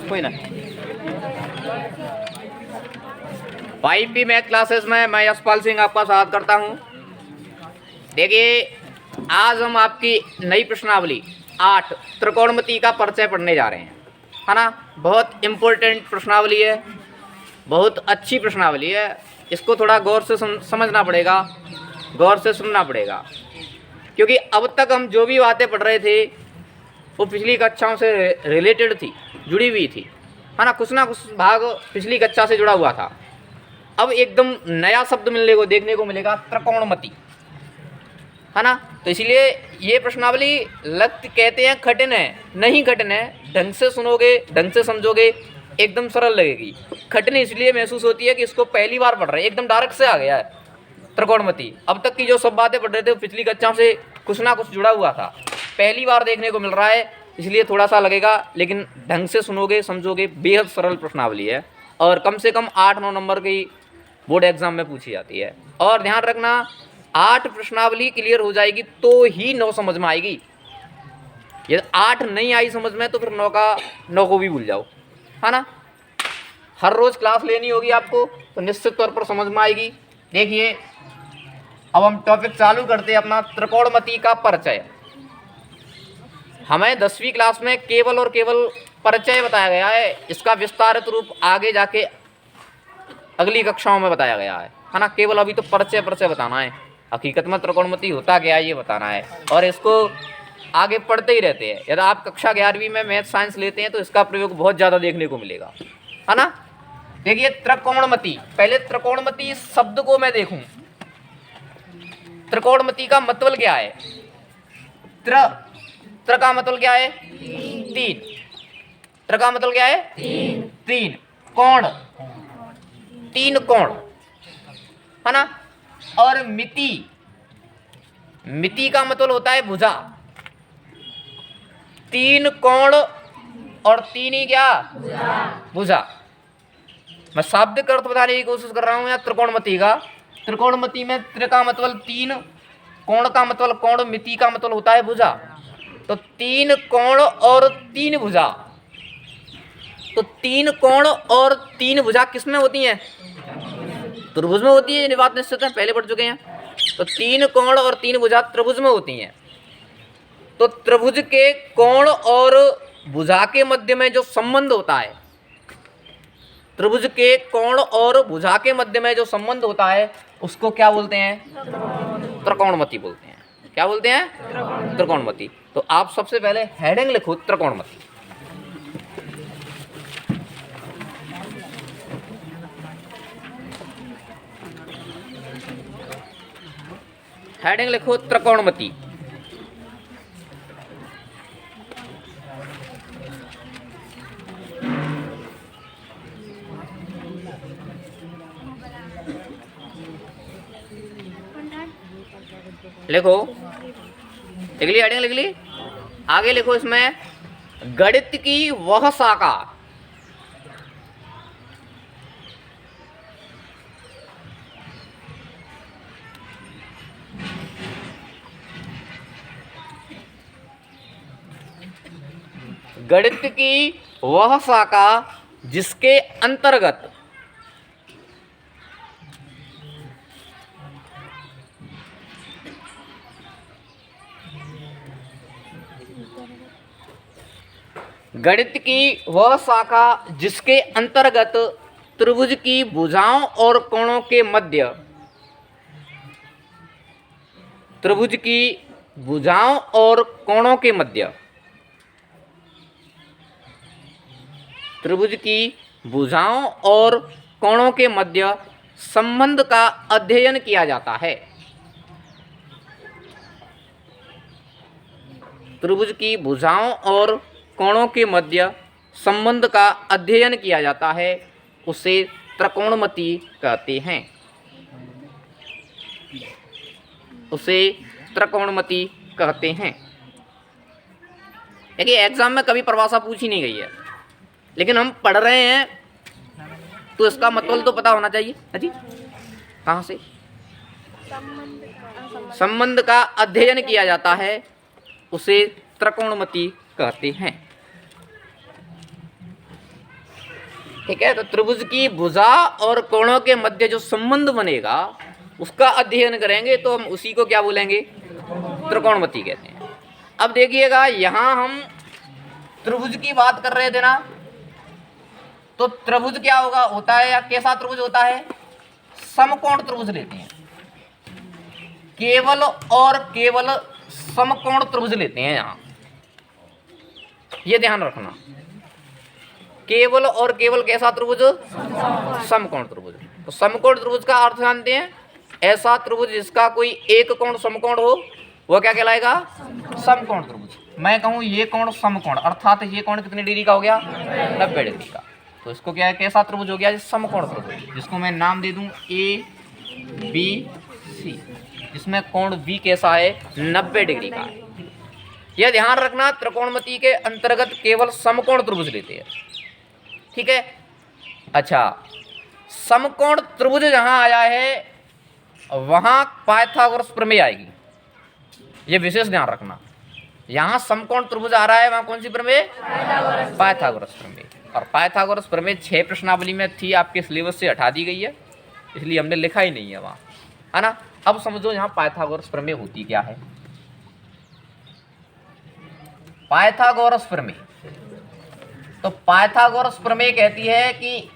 कोई ना। 5P math classes में मैं यशपाल सिंह आपका स्वागत करता हूं। देखिए, आज हम आपकी नई प्रश्नावली 8 त्रिकोणमिति का परिचय पढ़ने जा रहे हैं, है ना। बहुत इम्पोर्टेंट प्रश्नावली है, बहुत अच्छी प्रश्नावली है। इसको थोड़ा गौर से समझना पड़ेगा, गौर से सुनना पड़ेगा, क्योंकि अब तक हम जो भी बातें पढ़ रहे थे वो पिछली कक्षाओं से रिलेटेड थी, जुड़ी हुई थी, है ना। कुछ भाग पिछली कक्षा से जुड़ा हुआ था। अब एकदम नया शब्द देखने को मिलेगा, त्रिकोणमिति, है ना। तो इसलिए ये प्रश्नावली कहते हैं कठिन है, नहीं कठिन है। ढंग से सुनोगे, ढंग से समझोगे, एकदम सरल लगेगी। कठिन इसलिए महसूस होती है कि इसको पहली बार पढ़ रहे हैं, एकदम डायरेक्ट से आ गया है त्रिकोणमिति। अब तक की जो सब बातें पढ़ रहे थे वो पिछली कक्षा से कुछ ना कुछ जुड़ा हुआ था, पहली बार देखने को मिल रहा है, इसलिए थोड़ा सा लगेगा। लेकिन ढंग से सुनोगे, समझोगे, बेहद सरल प्रश्नावली है और कम से कम 8-9 नंबर की बोर्ड एग्जाम में पूछी जाती है। और ध्यान रखना, 8 प्रश्नावली क्लियर हो जाएगी तो ही 9 समझ में आएगी। यदि 8 नहीं आई समझ में तो फिर 9 को भी भूल जाओ, है ना। हर रोज क्लास लेनी होगी आपको तो निश्चित तौर पर समझ में आएगी। देखिए, अब हम टॉपिक चालू करते हैं अपना, त्रिकोणमिति का परिचय। हमें 10वीं क्लास में केवल और केवल परिचय बताया गया है, इसका विस्तारित रूप आगे जाके अगली कक्षाओं में बताया गया है ना। केवल अभी तो परिचय बताना है, हकीकत में त्रिकोणमिति होता क्या है ये बताना है, और इसको आगे पढ़ते ही रहते हैं। यदि आप कक्षा 11वीं में मैथ साइंस लेते हैं तो इसका प्रयोग बहुत ज़्यादा देखने को मिलेगा, है ना। देखिए, त्रिकोणमिति, पहले त्रिकोणमिति शब्द को मैं देखूं, त्रिकोणमिति का मतलब क्या है। त्र का मतलब क्या है? 3। त्र का मतलब क्या है? 3 कोण, 3 कोण, है ना। और मिति का मतलब होता है भुजा। 3 कोण और 3 ही क्या? भुजा। मैं शाब्दिक अर्थ बताने की कोशिश कर रहा हूं यहाँ त्रिकोणमिति का। त्रिकोणमिति में त्रि का मतलब 3, कोण का मतलब कोण, मिति का मतलब होता है भुजा। तो 3 कोण और 3 भुजा, तो 3 कोण और 3 भुजा किसमें होती हैं? त्रिभुज में होती है। ये बात निश्चित है, पहले पढ़ चुके हैं। तो 3 कोण और 3 भुजा त्रिभुज में होती हैं। तो त्रिभुज के कोण और भुजा के मध्य में जो संबंध होता है, त्रिभुज के कोण और भुजा के मध्य में जो संबंध होता है उसको क्या बोलते हैं? त्रिकोणमिति बोलते हैं। क्या बोलते हैं? त्रिकोणमिति। तो आप सबसे पहले हेडिंग लिखो, त्रिकोणमिति। हेडिंग लिखो, त्रिकोणमिति। लिखो, लिख ली हेडिंग? लिख ली। आगे लिखो इसमें, गणित की वह शाखा जिसके अंतर्गत त्रिभुज की भुजाओं और कोणों के मध्य, त्रिभुज की भुजाओं और कोणों के मध्य, त्रिभुज की भुजाओं और कोणों के मध्य संबंध का अध्ययन किया जाता है। त्रिभुज की भुजाओं और कोणों के मध्य संबंध का अध्ययन किया जाता है, उसे त्रिकोणमिति कहते हैं। उसे त्रिकोणमिति कहते हैं। देखिए, एग्जाम में कभी परिभाषा पूछी नहीं गई है, लेकिन हम पढ़ रहे हैं तो इसका मतलब तो पता होना चाहिए। जी, कहाँ से? संबंध का अध्ययन किया जाता है उसे त्रिकोणमिति कहते हैं। ठीक है, तो त्रिभुज की भुजा और कोणों के मध्य जो संबंध बनेगा उसका अध्ययन करेंगे तो हम उसी को क्या बोलेंगे, त्रिकोणमिति कहते हैं। अब देखिएगा, यहां हम त्रिभुज की बात कर रहे थे ना, तो त्रिभुज क्या होता है या कैसा त्रिभुज होता है, समकोण त्रिभुज लेते हैं, केवल और केवल समकोण त्रिभुज लेते हैं। यहां ये ध्यान रखना, केवल और केवल कैसा त्रिभुज, समकोण त्रिभुज। तो समकोण त्रिभुज का अर्थ जानते हैं, ऐसा त्रिभुज जिसका कोई एक कोण समकोण हो वह क्या कहलाएगा, समकोण त्रिभुज। मैं कहूं ये कोण समकोण, अर्थात ये कोण कितने डिग्री का हो गया, 90 डिग्री का, तो इसको क्या है, कैसा त्रिभुज हो गया, समकोण त्रिभुज, जिसको मैं नाम दे दूं ABC, जिसमें कोण B कैसा है, 90 डिग्री का है। यह ध्यान रखना, त्रिकोणमिति के अंतर्गत केवल समकोण त्रिभुज लेते हैं। ठीक है, अच्छा, समकोण त्रिभुज जहां आया है वहां पाइथागोरस प्रमेय आएगी, ये विशेष ध्यान रखना। यहां समकोण त्रिभुज आ रहा है, वहां कौन सी प्रमेय, पाइथागोरस प्रमेय। और पाइथागोरस प्रमेय 6 प्रश्नावली में थी, आपके सिलेबस से हटा दी गई है, इसलिए हमने लिखा ही नहीं है वहां, है ना। अब समझो यहाँ पाइथागोरस प्रमेय होती क्या है। पाइथागोरस प्रमेय, तो पाइथागोरस प्रमेय कहती है कि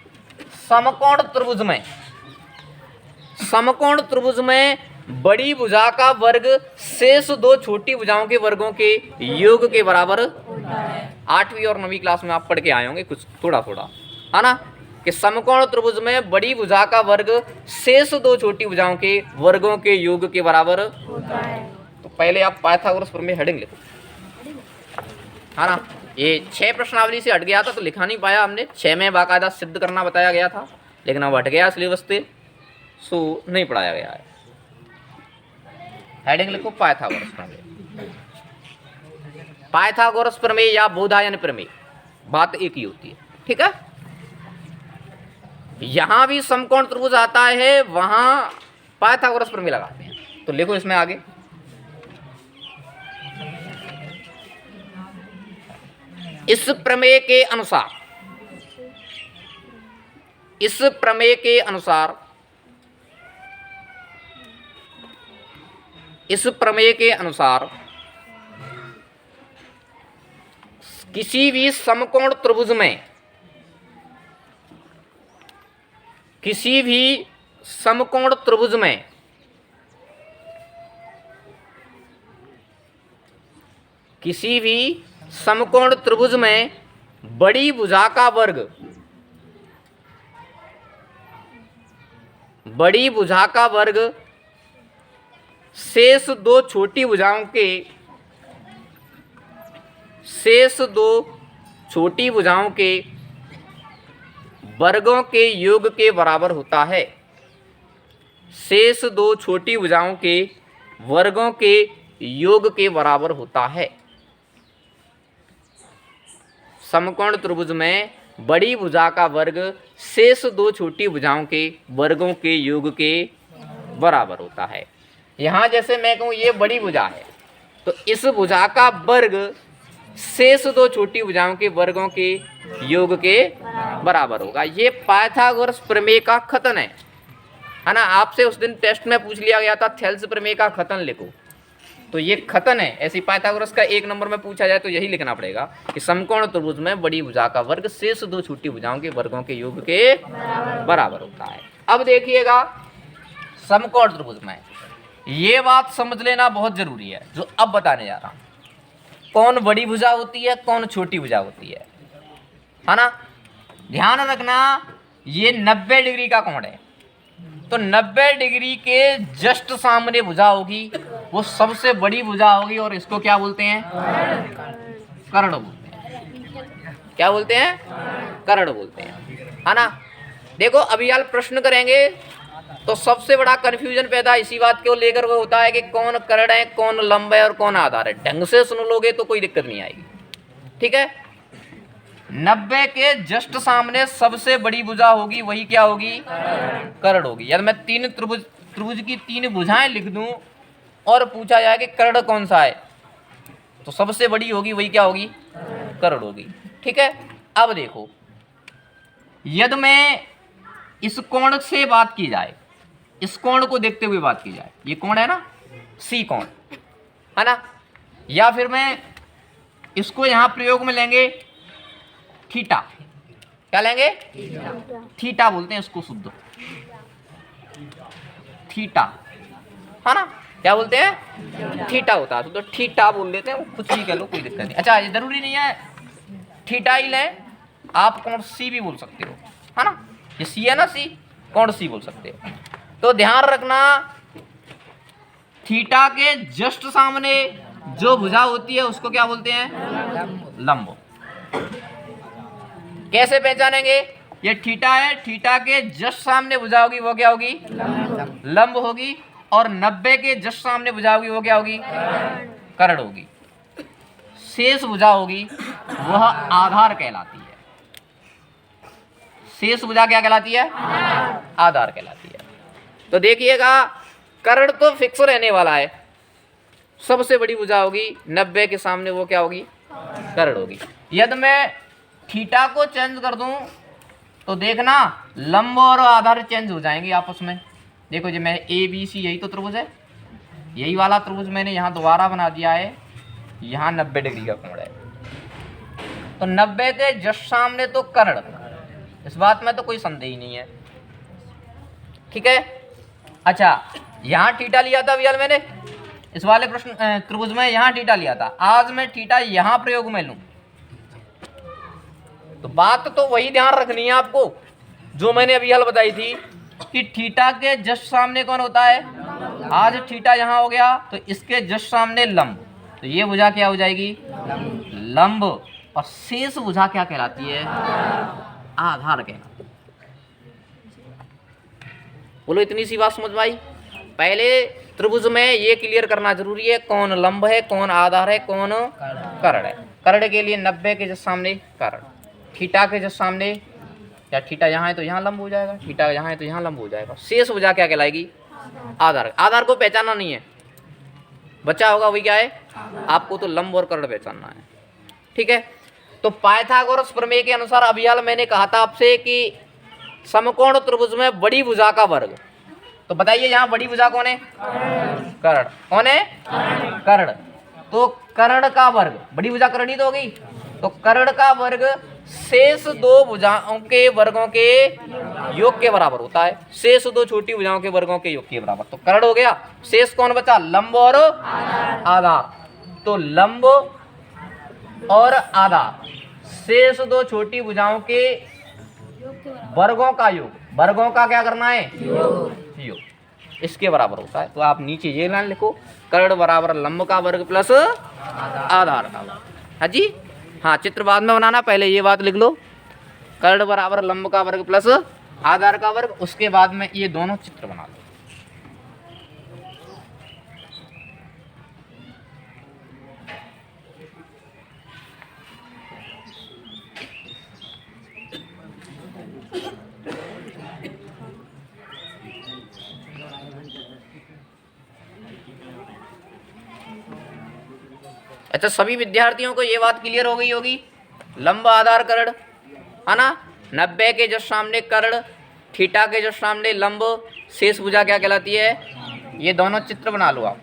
समकोण त्रिभुज में बड़ी भुजा का वर्ग शेष दो छोटी भुजाओं के वर्गों के योग के बराबर होता है। 8वीं और 9वीं क्लास में आप पढ़ के आए होंगे कुछ थोड़ा थोड़ा, है ना, कि समकोण त्रिभुज में बड़ी भुजा का वर्ग शेष दो छोटी भुजाओं के वर्गों के योग के बराबर होता है। तो पहले आप पाइथागोरस प्रमेय हेडिंग लिखो, है ना। ये 6 प्रश्नावली से हट गया था तो लिखा नहीं पाया हमने, 6 में बाकायदा सिद्ध करना बताया गया था, लेकिन अब हट गया सिलेबस से, सो नहीं पढ़ाया गया है। हेडिंग लिखो पाइथागोरस प्रमेय। पाइथागोरस प्रमेय या बोधायन प्रमेय, बात एक ही होती है। ठीक है, यहां भी समकोण त्रिभुज आता है, वहां पाइथागोरस प्रमेय लगाते हैं। तो लिखो इसमें आगे, इस प्रमेय के अनुसार, इस प्रमेय के अनुसार, इस प्रमेय के अनुसार किसी भी समकोण त्रिभुज में, किसी भी समकोण त्रिभुज में किसी भी समकोण त्रिभुज में बड़ी भुजा का वर्ग, बड़ी भुजा का वर्ग शेष दो छोटी भुजाओं के, शेष दो छोटी भुजाओं के वर्गों के योग के बराबर होता है। शेष दो छोटी भुजाओं के वर्गों के योग के बराबर होता है। समकोण त्रिभुज में बड़ी भुजा का वर्ग शेष दो छोटी भुजाओं के वर्गों के योग के बराबर होता है। यहाँ जैसे मैं कहूँ ये बड़ी भुजा है, तो इस भुजा का वर्ग शेष दो छोटी भुजाओं के वर्गों के योग के बराबर होगा। ये पाइथागोरस प्रमेय का कथन है ना। आपसे उस दिन टेस्ट में पूछ लिया गया था थेल्स प्रमेय का कथन लिखो, तो ये कथन है। ऐसी पाइथागोरस का 1 नंबर में पूछा जाए तो यही लिखना पड़ेगा कि समकोण त्रिभुज में बड़ी भुजा का वर्ग शेष दो छोटी भुजाओं के वर्गों के योग के बराबर होता है। अब देखिएगा समकोण त्रिभुज में ये बात समझ लेना बहुत जरूरी है जो अब बताने जा रहा हूं। कौन बड़ी भुजा होती है, कौन छोटी भुजा होती है ना। ध्यान रखना, ये 90 डिग्री का कोण है, तो 90 डिग्री के जस्ट सामने भुजा होगी, वो सबसे बड़ी भुजा होगी और इसको क्या बोलते हैं, कर्ण बोलते हैं। क्या बोलते हैं, कर्ण बोलते हैं, है ना। देखो अभी यार प्रश्न करेंगे तो सबसे बड़ा कंफ्यूजन पैदा इसी बात को लेकर वो होता है कि कौन कर्ण है, कौन लंब है और कौन आधार है। ढंग से सुन लोगे तो कोई दिक्कत नहीं आएगी। ठीक है, 90 के जस्ट सामने सबसे बड़ी भुजा होगी, वही क्या होगी? कर्ण होगी। यदि मैं तीन त्रिभुज की तीन भुजाएं लिख दूं और पूछा जाए कि कर्ण कौन सा है, तो सबसे बड़ी होगी, वही क्या होगी? कर्ण होगी। ठीक है। अब देखो, यदि मैं इस कोण से बात की जाए, इस कोण को देखते हुए बात की जाए, ये कोण है ना, सी कोण है ना, या फिर मैं इसको यहां प्रयोग में लेंगे थीटा। क्या लेंगे? थीटा बोलते हैं इसको, शुद्ध थीटा है ना। क्या बोलते हैं? थीटा होता है, तो थीटा बोल लेते हैं, कुछ भी कह लो, कोई दिक्कत नहीं। अच्छा, ये जरूरी नहीं है थीटा ही लें, आप कोण सी भी बोल सकते हो, है ना। ये सी है ना, सी, कोण सी बोल सकते हो। तो ध्यान रखना, थीटा के जस्ट सामने जो भुजा होती है उसको क्या बोलते हैं? लंब। कैसे पहचानेंगे? ये थीटा है, थीटा के जस्ट सामने भुजा होगी, वो क्या होगी? लंब होगी। और 90 के जस्ट सामने भुजा होगी, वो क्या होगी? कर्ण होगी। शेष भुजा होगी वह आधार कहलाती है। शेष भुजा क्या कहलाती है? आधार कहलाती है। तो देखिएगा, कर्ण तो फिक्स रहने वाला है, सबसे बड़ी भुजा होगी 90 के सामने, वो क्या होगी? कर्ण होगी। यदि मैं थीटा को चेंज कर दूं तो देखना लंब और आधार चेंज हो जाएंगे आपस में। देखो जी, मैं ए बी सी, यही तो त्रिभुज है, यही वाला त्रिभुज मैंने यहाँ दोबारा बना दिया है, यहाँ 90 डिग्री का कोण है, तो 90 के जस्ट सामने तो कर्ण, इस बात में तो कोई संदेह ही नहीं है। ठीक है। अच्छा, यहाँ थीटा लिया था भैया मैंने, इस वाले प्रश्न त्रिभुज में यहाँ थीटा लिया था। आज मैं थीटा यहाँ प्रयोग में लूं तो बात तो वही ध्यान रखनी है आपको जो मैंने अभी हल बताई थी कि थीटा के जस्ट सामने कौन होता है? आज थीटा यहाँ हो गया तो इसके जस्ट सामने लंब, तो ये भुजा क्या हो जाएगी? लंब। और शेष भुजा क्या कहलाती है? आधार कहलाती है। बोलो, इतनी सी बात समझ में आई? पहले त्रिभुज में ये क्लियर करना जरूरी है, कौन लंब है, कौन आधार है, कौन कर्ण है। कर्ण के लिए 90 के जस्ट सामने कर्ण, थीटा के जस्ट सामने, या थीटा यहाँ है तो यहाँ लंब हो जाएगा, थीटा यहाँ है तो यहाँ लंब हो जाएगा। शेष भुजा क्या कहलाएगी? आधार। आधार को पहचानना नहीं है, बच्चा होगा वही क्या है, आपको तो लंब और कर्ण पहचानना है। ठीक है। तो पाइथागोरस प्रमेय के अनुसार अभी हाल मैंने कहा था आपसे कि समकोण त्रिभुज में बड़ी भुजा का वर्ग, तो बताइए यहाँ बड़ी भुजा कौन है? कर्ण। कौन है? कर्ण। तो कर्ण का वर्ग, बड़ी भुजा कर्ण ही तो होगी, तो कर्ण का वर्ग शेष दो भुजाओं के वर्गों के योग के बराबर होता है, शेष दो छोटी भुजाओं के वर्गों के योग के बराबर। तो कर्ण हो गया, शेष कौन बचा? लंब और आधार। तो लंब और आधार शेष दो छोटी भुजाओं के वर्गों का योग, वर्गों का क्या करना है? योग, इसके बराबर होता है। तो आप नीचे ये लाइन लिखो, कर्ण बराबर लंब का वर्ग प्लस आधार का वर्ग। हाँ जी, हाँ, चित्र बाद में बनाना, पहले ये बात लिख लो, कर्ण बराबर लंब का वर्ग प्लस आधार का वर्ग, उसके बाद में ये दोनों चित्र बना लो। अच्छा, सभी विद्यार्थियों को ये बात क्लियर हो गई होगी, लंब आधार कर्ण है ना, 90 के जस्ट सामने कर्ण, थीटा के जस्ट सामने लंब, शेष भुजा क्या कहलाती है? ये दोनों चित्र बना लो आप।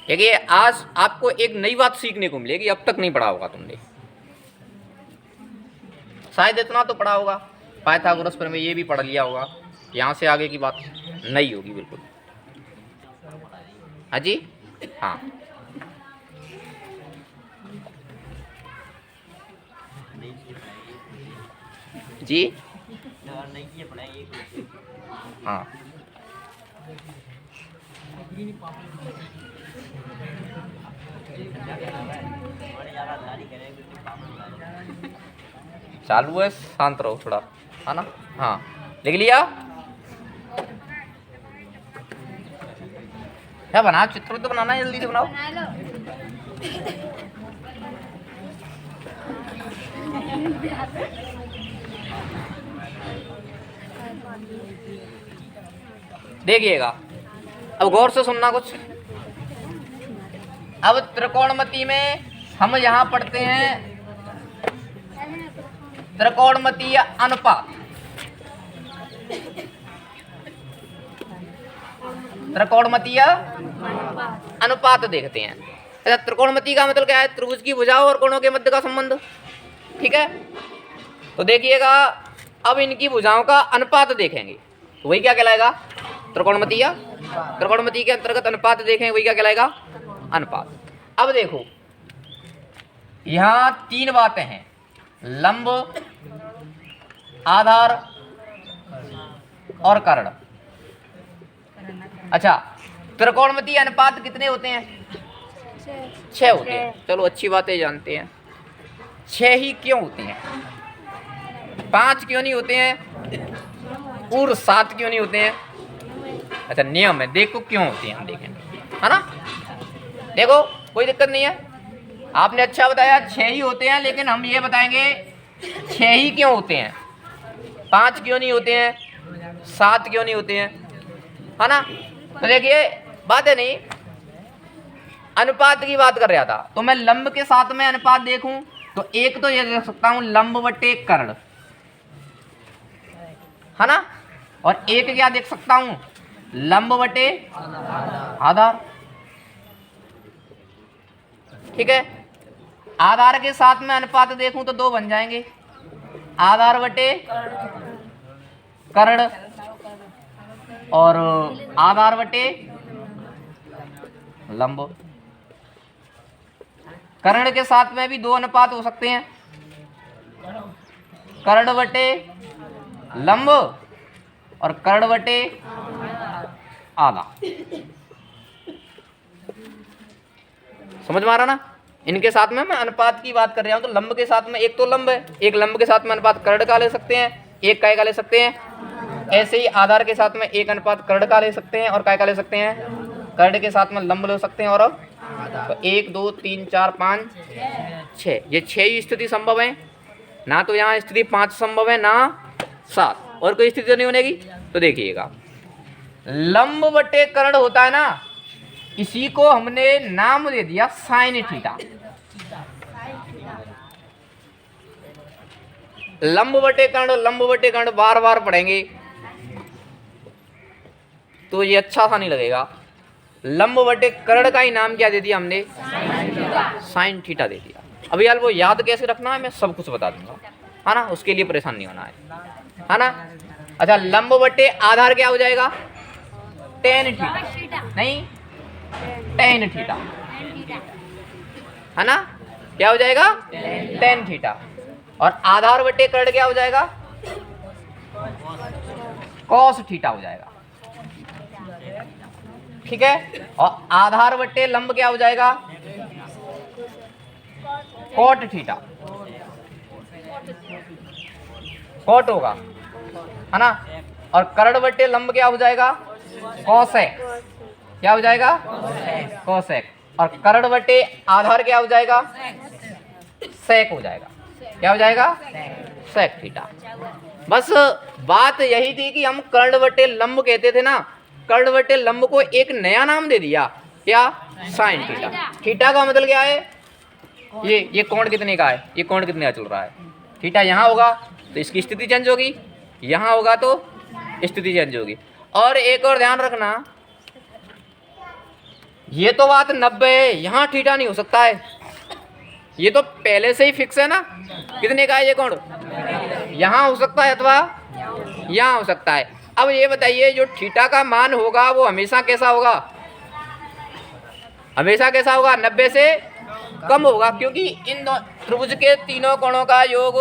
देखिए, आज आपको एक नई बात सीखने को मिलेगी, अब तक नहीं पढ़ा होगा तुमने, शायद इतना तो पढ़ा होगा, पाइथागोरस प्रमेय ये भी पढ़ लिया होगा, यहाँ से आगे की बात नहीं होगी बिल्कुल। हाँ जी, हाँ, जी, हाँ, चालू है, शांत रहो थोड़ा, है ना। हाँ, लिख लिया? क्या बना, चित्र तो बनाना है, जल्दी से बनाओ। देखिएगा, अब गौर से सुनना कुछ। अब त्रिकोणमिति में हम यहाँ पढ़ते हैं त्रिकोणमितीय अनुपात। त्रिकोणमितीय अनुपात देखते हैं। अच्छा, त्रिकोणमिति का मतलब क्या है? त्रिभुज की भुजाओं और कोणों के मध्य का संबंध। ठीक है, तो देखिएगा, अब इनकी भुजाओं का अनुपात देखेंगे तो वही क्या कहलाएगा? त्रिकोणमितीय। त्रिकोणमिति के अंतर्गत अनुपात देखेंगे, वही क्या कहलाएगा? अनुपात। अब देखो, यहाँ तीन बातें हैं, लंब, आधार और कर्ण। अच्छा, त्रिकोणमितीय अनुपात कितने होते हैं? 6 होते हैं। चलो अच्छी बात है, जानते हैं 6 ही क्यों होते हैं, 5 क्यों नहीं होते हैं, और 7 क्यों नहीं होते हैं? अच्छा, नियम है, देखो क्यों होते हैं, हम देखेंगे, है ना। देखो, कोई दिक्कत नहीं है, आपने अच्छा बताया 6 ही होते हैं, लेकिन हम ये बताएंगे 6 ही क्यों होते हैं, 5 क्यों नहीं होते हैं, 7 क्यों नहीं होते हैं, है ना। तो देखिए, बात है नहीं, अनुपात की बात कर रहा था, तो मैं लंब के साथ में अनुपात देखूं तो एक तो ये देख सकता हूं लंब बटे कर्ण, है ना, और एक क्या देख सकता हूं, लंब बटे आधार। ठीक है, आधार के साथ में अनुपात देखूं तो 2 बन जाएंगे, आधार बटे कर्ण और आधार बटे लंब। कर्ण के साथ में भी 2 अनुपात हो सकते हैं, कर्ण बटे लंब और कर्ण बटे आधा। समझ में आ रहा ना? इनके साथ में मैं अनुपात की बात कर रहा हूं, तो लंब के साथ में एक तो लंब है, एक लंब के साथ में अनुपात कर्ण का ले सकते हैं, एक काय का ले सकते हैं। ऐसे ही आधार के साथ में एक अनुपात कर्ण का ले सकते हैं और काय का ले सकते हैं, कर्ण के साथ में लंब ले सकते हैं। और अब तो 1 2 3 4 5 6, ये 6 ही स्थिति संभव है ना, तो यहाँ स्थिति 5 संभव है ना 7, और कोई स्थिति नहीं बनेगी। तो देखिएगा, लंब बटे कर्ण होता है ना, इसी को हमने नाम दे दिया साइन थीटा। लंब बटे कर्ण बार बार पढ़ेंगे तो ये अच्छा सा नहीं लगेगा। लंब बटे कर्ण का ही नाम क्या दे दिया हमने? साइन थीटा दे दिया। अब यार वो याद कैसे रखना है, मैं सब कुछ बता दूंगा, है ना, उसके लिए परेशान नहीं होना है ना। अच्छा, लंब बटे आधार क्या हो जाएगा? टेन थीटा, नहीं टेन थीटा, है ना, क्या हो जाएगा? Tan theta. और आधार बटे कर्ण क्या हो जाएगा? कॉस थीटा हो जाएगा। ठीक है, और आधार बटे लंब क्या हो जाएगा? कॉट थीटा, कॉट होगा, है ना। और कर्ण बटे लंब क्या हो जाएगा? कॉसेक, क्या हो जाएगा? कॉसेक। और कर्ण बटे आधार क्या हो जाएगा? सेक हो जाएगा, क्या हो जाएगा? Sec theta. बस बात यही थी कि हम कर्ण बटे लंब कहते थे ना, कर्ण बटे लंब को एक नया नाम दे दिया, क्या? Sine theta. थीटा का मतलब क्या है? ये कोण कितने का है, ये कोण कितने का चल रहा है। थीटा यहाँ होगा तो इसकी स्थिति चेंज होगी, यहाँ होगा तो स्थिति चेंज होगी। और एक और ध्यान रखना, ये तो बात 90 है, यहाँ थीटा नहीं हो सकता है, ये तो पहले से ही फिक्स है ना। कितने का है ये कोण? यहाँ हो सकता है अथवा यहाँ हो सकता है। अब ये बताइए, जो थीटा का मान होगा वो हमेशा कैसा होगा? हमेशा कैसा होगा? 90 से कम होगा, क्योंकि इन त्रिभुज के तीनों कोणों का योग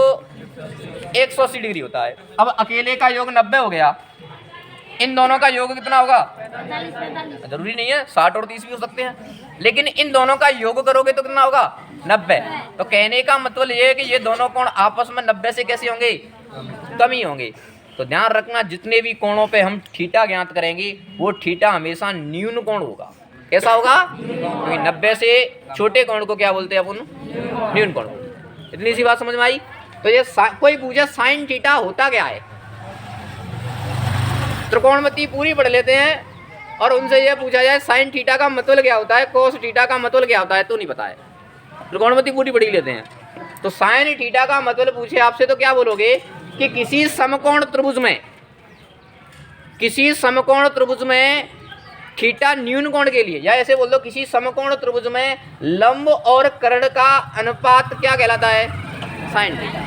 180 डिग्री होता है। अब अकेले का योग 90 हो गया, इन दोनों का योग कितना होगा? जरूरी नहीं है 60 और 30 भी हो सकते हैं, लेकिन इन दोनों का योग करोगे तो कितना होगा? 90। तो कहने का मतलब ये है कि ये दोनों कोण आपस में 90 से कैसे होंगे? कम ही होंगे। तो ध्यान रखना, जितने भी कोणों पे हम थीटा ज्ञात करेंगे वो थीटा हमेशा न्यून कोण होगा, कैसा होगा? क्योंकि 90 से छोटे कोण को क्या बोलते हैं अपन? न्यून कोण। इतनी सी बात समझ में आई? तो ये कोई पूछे साइन थीटा होता क्या है, त्रिकोणमिति पूरी पढ़ लेते हैं और उनसे ये पूछा जाए साइन थीटा का मतलब क्या होता है, कोस थीटा का मतलब क्या होता है, तो नहीं पता है। त्रिकोणमिति पूरी पढ़ लेते हैं तो साइन थीटा का मतलब पूछे आपसे तो क्या बोलोगे कि किसी समकोण त्रिभुज में थीटा न्यून कोण के लिए, या ऐसे बोल दो किसी समकोण त्रिभुज में लंब और कर्ण का अनुपात क्या कहलाता है? Sine theta.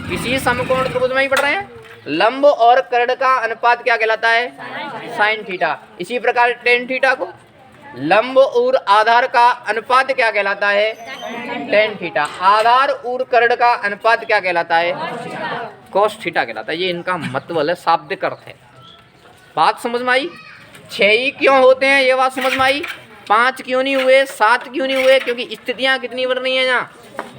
किसी समकोण त्रिभुज में ही पढ़ रहे हैं, लंब और कर्ण का अनुपात क्या कहलाता है? Sine theta. इसी प्रकार टेन थीटा को लंब और आधार का अनुपात क्या कहलाता है? Tan theta. आधार और कर्ण का अनुपात क्या कहलाता है? कोस थीटा कहलाता है। ये इनका मतलब है, शाब्दिक अर्थ है। बात समझ में आई? 6 ही क्यों होते हैं ये बात समझ में आई? 5 क्यों नहीं हुए, 7 क्यों नहीं हुए? क्योंकि स्थितियां कितनी बन रही हैं यहाँ?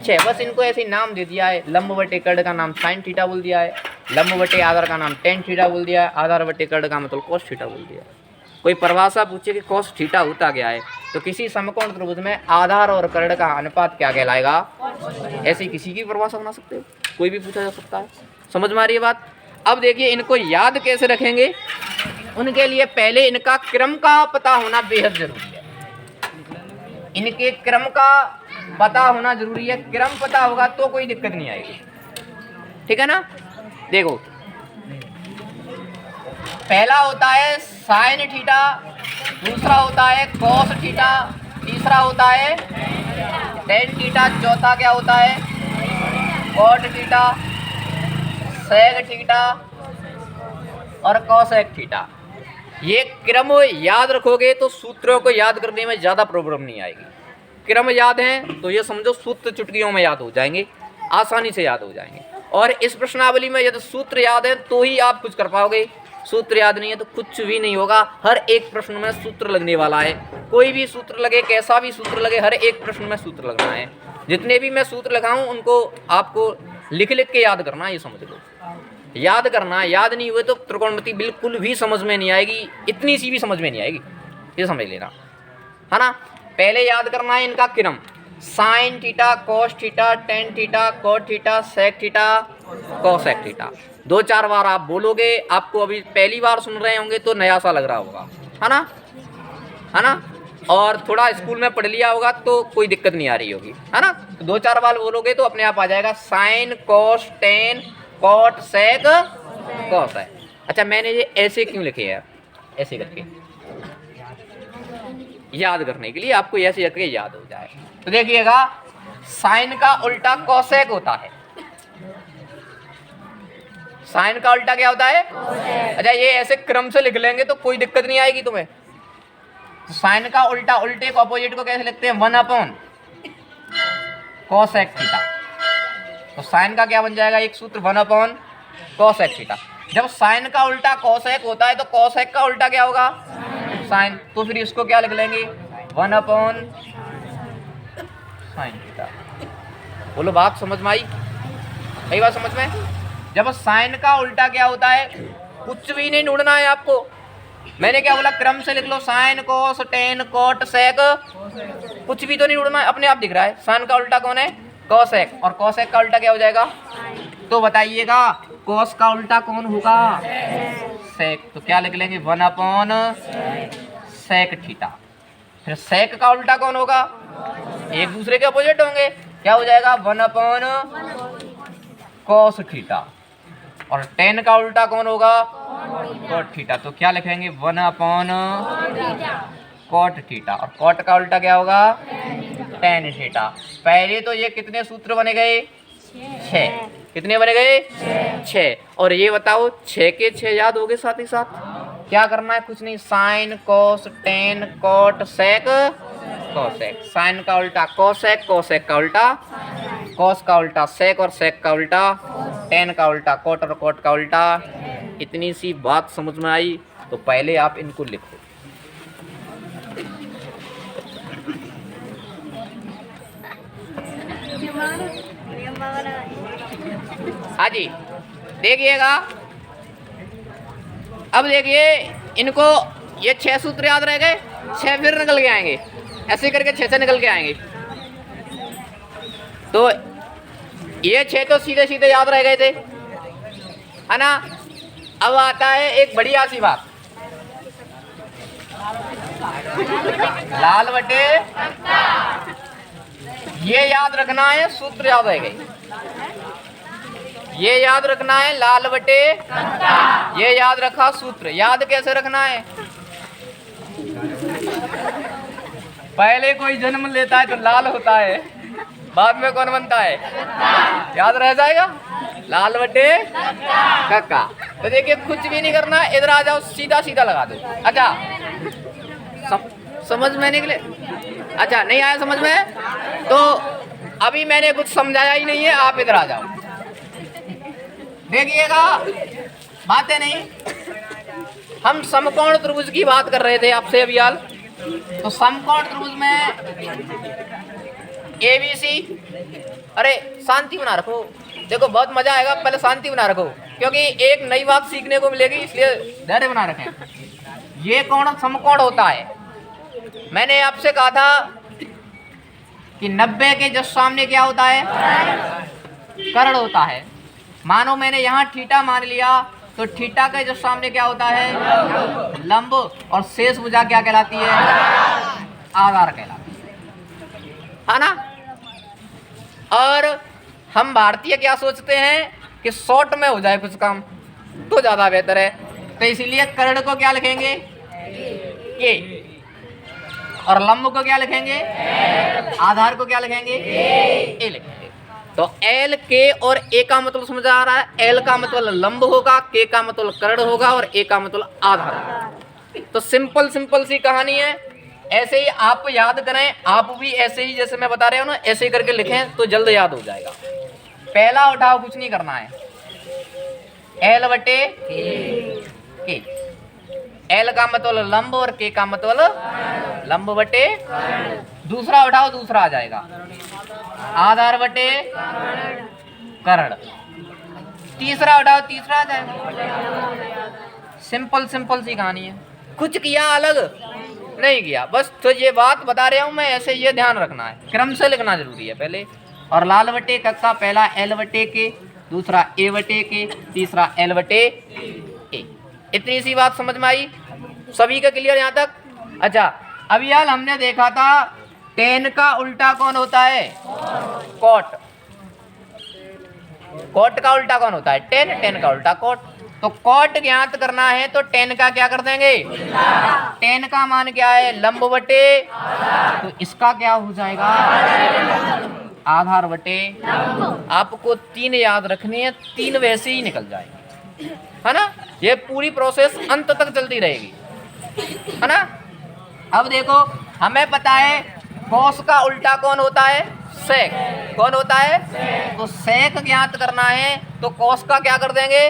6। बस इनको ऐसे नाम दे दिया है। लंब बटे कर्ण का नाम साइन थीटा बोल दिया है, लंब बटे आधार का नाम टेन थीटा बोल दिया है, आधार बटे कर्ण का मतलब कोस थीटा बोल दिया है। कोई परिभाषा पूछे कि कोस थीटा होता क्या है, तो किसी समकोण त्रिभुज में आधार और कर्ण का अनुपात क्या कहलाएगा? ऐसी किसी की परिभाषा बना सकते हो, कोई भी पूछा जा सकता है। समझ में आ रही है बात? अब देखिए इनको याद कैसे रखेंगे, उनके लिए पहले इनका क्रम का पता होना बेहद जरूरी है। इनके क्रम का पता होना जरूरी है। क्रम पता होगा तो कोई दिक्कत नहीं आएगी, ठीक है ना? देखो पहला होता है साइन थीटा, दूसरा होता है कॉस थीटा, तीसरा होता है टेन थीटा, चौथा क्या होता है? कॉट थीटा, सेक थीटा और कोसेक थीटा। ये क्रम याद रखोगे तो सूत्रों को याद करने में ज़्यादा प्रॉब्लम नहीं आएगी। क्रम याद है तो ये समझो सूत्र चुटकियों में याद हो जाएंगे, आसानी से याद हो जाएंगे। और इस प्रश्नावली में यदि सूत्र याद है तो ही आप कुछ कर पाओगे, सूत्र याद नहीं है तो कुछ भी नहीं होगा। हर एक प्रश्न में सूत्र लगने वाला है, कोई भी सूत्र लगे, कैसा भी सूत्र लगे, हर एक प्रश्न में सूत्र लगना है। जितने भी मैं सूत्र लगाऊं उनको आपको लिख लिख के याद करना, ये समझ लो। याद करना, याद नहीं हुए तो त्रिकोणमिति बिल्कुल भी समझ में नहीं आएगी, इतनी सी भी समझ में नहीं आएगी, ये समझ लेना, है ना? पहले याद करना है इनका क्रम, sine theta, cos theta, tan theta, cot theta, sec theta, cosec theta. 2-4 बार आप बोलोगे, आपको अभी पहली बार सुन रहे होंगे तो नया सा लग रहा होगा, है ना? है ना? और थोड़ा स्कूल में पढ़ लिया होगा तो कोई दिक्कत नहीं आ रही होगी, है ना? तो 2-4 बार बोलोगे तो अपने आप आ जाएगा साइन, कोस, टेन, कोट, सेक, कोस है। अच्छा मैंने ये ऐसे क्यों लिखे हैं? ऐसे करके याद करने के लिए, आपको ऐसे करके याद हो जाए। तो देखिएगा साइन का उल्टा कोसेक होता है। साइन का उल्टा क्या होता है? अच्छा ये ऐसे क्रम से लिख लेंगे तो कोई दिक्कत नहीं आएगी तुम्हें। तो साइन का उल्टा, उल्टे को अपोजिट को कैसे लिखते हैं? 1/cos theta. तो साइन का क्या बन जाएगा? एक सूत्र 1/cos थीटा। जब साइन का उल्टा कोसेक होता है तो कोसेक का उल्टा क्या होगा? साइन। तो फिर इसको क्या लिख लेंगे? 1/sin theta. बोलो बात समझ में आई? सही बात समझ में? जब साइन का उल्टा क्या होता है? कुछ भी नहीं ढूंढना है आपको। मैंने क्या बोला? क्रम से लिख लो, साइन, कोस, टेन, कोट, सेक, कुछ भी तो नहीं ढूंढना है, अपने आप दिख रहा है। साइन का उल्टा कौन है? कोसेक। और कोसेक का उल्टा क्या हो जाएगा? तो बताइएगा कोस का उल्टा कौन होगा? सेक। तो क्या लिख लेंगे? 1/sec theta. फिर सेक का उल्टा कौन होगा? एक दूसरे के अपोजिट होंगे, क्या हो जाएगा? 1/cos theta. और टेन का उल्टा कौन होगा? Cot theta. तो क्या लिखेंगे? 1/cot theta. और कोट का उल्टा क्या होगा? Tan theta. पहले तो ये कितने सूत्र बने गए? 6। कितने बने गए? 6। और ये बताओ 6 के 6 याद हो गए साथ ही साथ? क्या करना है? कुछ नहीं, साइन, कोस, टेन, कोट, सेक, कोसेक। साइन का उल्टा कोसेक, कोसेक का उल्टा कोस का उल्टा सेक और सेक का उल्टा टेन का उल्टा कोट और कोट का उल्टा। इतनी सी बात समझ में आई? तो पहले आप इनको लिखो। हाँ जी, देखिएगा। अब देखिए इनको ये 6 सूत्र याद रह गए। 6 फिर निकल के आएंगे, ऐसे करके 6 से निकल के आएंगे। तो ये 6 तो सीधे सीधे याद रह गए थे, है ना। अब आता है एक बढ़िया सी बात, लाल बटे, ये याद रखना है, सूत्र याद रह गए, ये याद रखना है, लाल बटे, ये याद रखा सूत्र। याद कैसे रखना है, पहले कोई जन्म लेता है तो लाल होता है, बाद में कौन बनता है, याद रह जाएगा, लाल बटे कक्का। तो देखिए कुछ भी नहीं करना, इधर आ जाओ, सीधा सीधा लगा दो। अच्छा समझ में निकले, अच्छा नहीं आया समझ में, तो अभी मैंने कुछ समझाया ही नहीं है, आप इधर आ जाओ, देखिएगा बातें नहीं। हम समकोण त्रिभुज की बात कर रहे थे आपसे अभी हाल। तो समकोण त्रिभुज में ABC, अरे शांति बना रखो, देखो बहुत मजा आएगा, पहले शांति बना रखो क्योंकि एक नई बात सीखने को मिलेगी, इसलिए धैर्य बना रखें। ये कोण समकोण होता है, मैंने आपसे कहा था कि 90 के जस्ट सामने क्या होता है, कर्ण होता है। मानो मैंने यहाँ थीटा मान लिया, तो थीटा के जस्ट सामने क्या होता है, लंब, और शेष भुजा क्या कहलाती है, आधार कहलाती है ना। और हम भारतीय क्या सोचते हैं कि शॉर्ट में हो जाए कुछ काम तो ज्यादा बेहतर है, तो इसीलिए कर्ण को क्या लिखेंगे, के, और लंब को क्या लिखेंगे, आधार को क्या लिखेंगे, ए लिखेंगे। तो एल, के और ए का मतलब समझ आ रहा है, एल का मतलब लंब होगा, के का मतलब कर्ण होगा, और ए का मतलब आधार होगा। तो सिंपल सिंपल सी कहानी है, ऐसे ही आप याद करें, आप भी ऐसे ही जैसे मैं बता रहा हूं ना, ऐसे ही करके लिखें तो जल्द याद हो जाएगा। पहला उठाओ, कुछ नहीं करना है, एल बटे के, एल का मतलब लंब और के का मतलब लंब बटे, दूसरा उठाओ, दूसरा आ जाएगा, आधार बटे कर्ण, तीसरा उठाओ, तीसरा आ जाएगा। सिंपल सिंपल सी कहानी है, कुछ किया अलग नहीं किया, बस तो ये बात बता रहा हूं मैं, ऐसे ये ध्यान रखना है, क्रम से लिखना जरूरी है पहले। और लाल बटे कक्का, पहला एल बटे के, दूसरा ए बटे के, तीसरा एल बटे ए। इतनी सी बात समझ में आई सभी का, क्लियर यहाँ तक। अच्छा अभी यार हमने देखा था टेन का उल्टा कौन होता है, कॉट। कॉट का उल्टा कौन होता है, टेन, टेन का उल्टा कॉट। तो कॉट ज्ञात करना है तो टेन का क्या कर देंगे, टेन का मान क्या है, लंब बटे, तो इसका क्या हो जाएगा, आधार बटे। आपको 3 याद रखने हैं, 3 वैसे ही निकल जाएंगे, है ना। ये पूरी प्रोसेस अंत तक चलती रहेगी, है ना। अब देखो हमें पता है कोस का उल्टा कौन होता है, सेक। कौन होता है, तो सेक ज्ञात करना है तो कोस का क्या कर देंगे,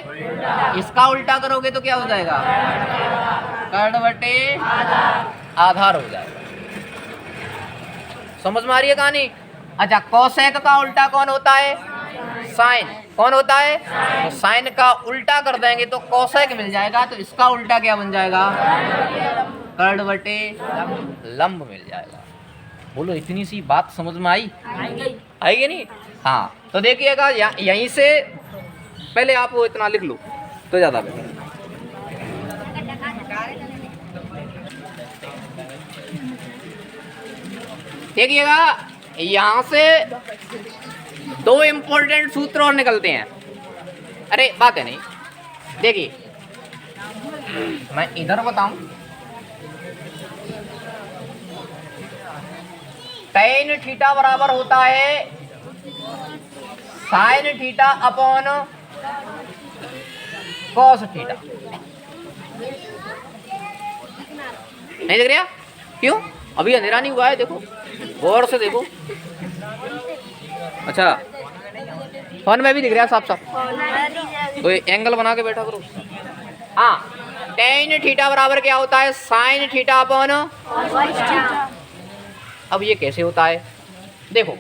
इसका उल्टा करोगे तो क्या हो जाएगा, कर्ण बटे आधार हो जाएगा। समझ में आ रही है कहानी। अच्छा कोसेक का उल्टा कौन होता है, साइन। कौन होता है, तो साइन का उल्टा कर देंगे तो कोसेक मिल जाएगा, तो इसका उल्टा क्या बन जाएगा, कर्ण बटे लंब मिल जाएगा। बोलो इतनी सी बात समझ में आई, आएगी नहीं। हाँ तो देखिएगा यहीं से पहले आप वो इतना लिख लो तो ज्यादा बेहतर। देखिएगा यहाँ से 2 इंपॉर्टेंट सूत्र और निकलते हैं। अरे बात है नहीं, देखिए मैं इधर बताऊं, टेन थीटा बराबर होता है sine theta upon cos theta. नहीं देख रहा, क्यों, अभी अंधेरा नहीं हुआ है, देखो गौर से देखो। अच्छा फोन में भी दिख रहा है साफ साफ, तो एंगल बना के बैठा करो। हाँ टेन थीटा बराबर क्या होता है, साइन थीटा अपॉन। अब ये कैसे होता है, देखो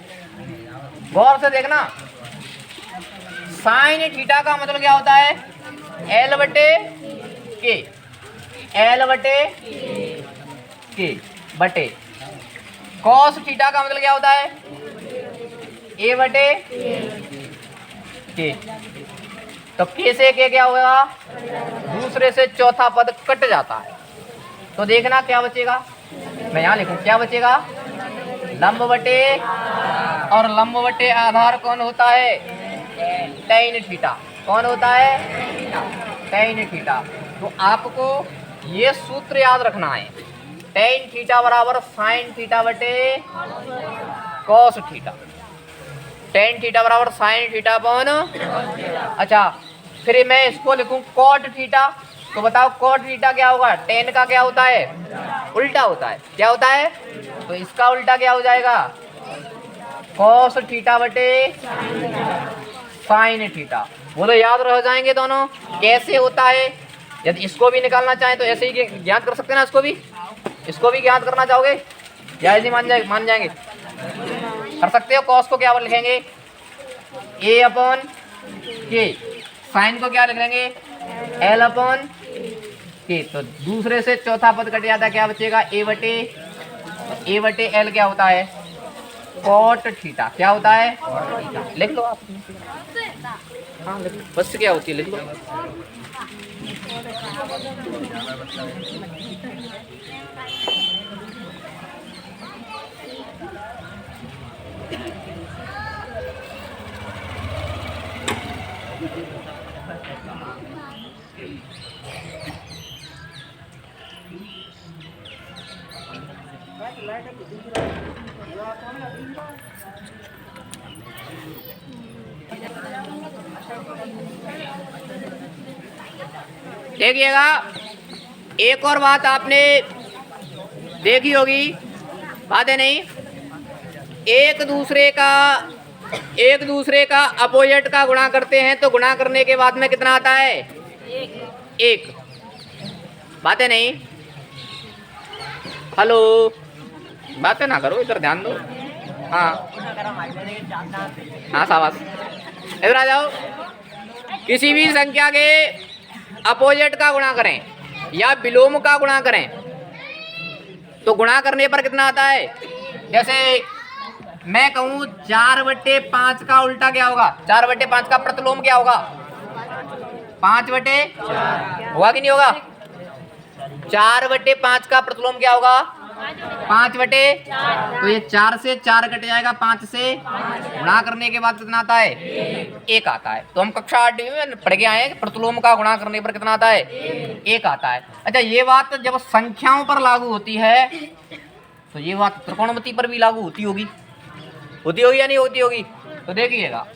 गौर से देखना, साइन थीटा का मतलब क्या होता है, एल बटे के, एल बटे के बटे कॉस थीटा का मतलब क्या होता है? ए बटे के। तो के से के क्या होगा? दूसरे से चौथा पद कट जाता है। तो देखना क्या बचेगा, मैं यहाँ लिखूं क्या बचेगा? लंब बटे, और लंब बटे आधार कौन होता है? tan theta. कौन होता है? tan theta. तो आपको ये सूत्र याद रखना है, tan थीटा बराबर sin थीटा बटे cos थीटा। tan थीटा बराबर sin थीटा अपॉन, अच्छा फिर मैं इसको लिखूं cot थीटा। तो बताओ cot थीटा क्या होगा? tan का क्या होता है? उल्टा होता है। क्या होता है? तो इसका उल्टा क्या हो जाएगा? cos थीटा बटे sin थीटा। बोलो याद रह जाएंगे दोनों। कैसे होता है? यदि इसको भी निकालना चाहें तो ऐसे ही ज्ञात कर सकते हैं ना, इसको भी ज्ञात करना चाहोगे या ऐसे मान जाएंगे कर सकते हो। cos को क्या लिखेंगे? a अपॉन के। साइन को क्या लिख लेंगे? l अपॉन के। तो दूसरे से चौथा पद कट जाता है, क्या बचेगा? a बटे l क्या होता है? cot theta. क्या होता है? लिख लो आप। हाँ लिख लो, बस क्या होती है लिख लो। देखिएगा, एक और बात आपने देखी होगी, बात है नहीं, एक दूसरे का अपोजिट का गुणा करते हैं तो गुणा करने के बाद में कितना आता है? एक। बात है नहीं? हेलो, बातें ना करो, इधर ध्यान दो। हाँ हाँ शाबाश, इधर आ जाओ। किसी भी संख्या के अपोजिट का गुणा करें या विलोम का गुणा करें तो गुणा करने पर कितना आता है? जैसे मैं कहूँ 4/5 का उल्टा क्या होगा? 4/5 का प्रतिलोम क्या होगा? 5/4 होगा कि नहीं होगा? 4/5 का प्रतिलोम क्या होगा? 5/4। तो ये 4 से 4 कट जाएगा, 5 से गुणा करने के बाद कितना आता है? 1 आता है। तो हम कक्षा 8 में पढ़ के आए हैं प्रतिलोम का गुणा करने पर कितना आता है? 1 आता है। अच्छा, ये बात जब संख्याओं पर लागू होती है तो ये बात त्रिकोणमिति पर भी लागू होती होगी या नहीं होती होगी? तो देखिएगा,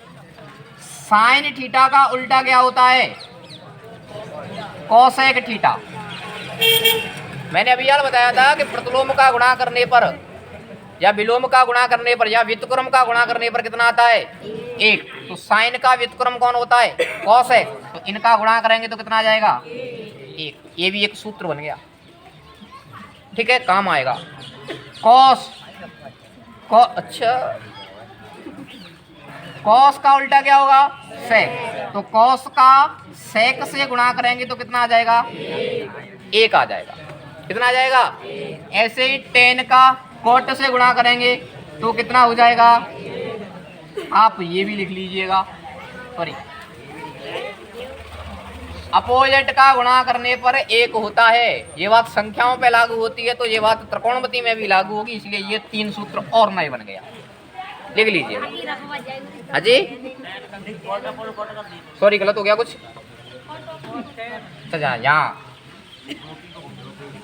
साइन थीटा का उल्टा क्या होता है? Cosec theta. मैंने अभी यार बताया था कि प्रतिलोम का गुणा करने पर या विलोम का गुणा करने पर या व्युत्क्रम का गुणा करने पर कितना आता है? 1। तो साइन का व्युत्क्रम कौन होता है? कॉस है। तो इनका गुणा करेंगे तो कितना आ जाएगा? 1। ये भी एक सूत्र बन गया, ठीक है, काम आएगा। कॉस अच्छा, कॉस का उल्टा क्या होगा? सेक। तो कॉस का सेक से गुणा करेंगे तो कितना आ जाएगा? 1 आ जाएगा। कितना आ जाएगा? ऐसे ही टेन का कोट से गुणा करेंगे तो कितना हो जाएगा? आप ये भी लिख लीजिएगा, सॉरी, अपोजिट का गुणा करने पर 1 होता है। ये बात संख्याओं पे लागू होती है, तो ये बात त्रिकोणमिति में भी लागू होगी, इसलिए ये 3 सूत्र और नए बन गया, लिख लीजिएगा। हाँ जी, सॉरी गलत हो गया कुछ।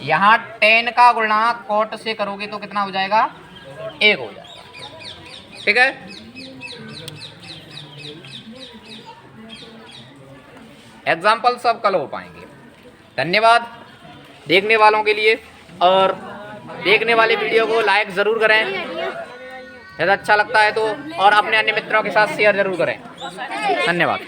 यहाँ 10 का गुणा कोट से करोगे तो कितना हो जाएगा? 1 हो जाएगा, ठीक है। एग्जाम्पल सब कल हो पाएंगे। धन्यवाद देखने वालों के लिए, और देखने वाले वीडियो को लाइक ज़रूर करें यदि अच्छा लगता है तो, और अपने अन्य मित्रों के साथ शेयर ज़रूर करें। धन्यवाद।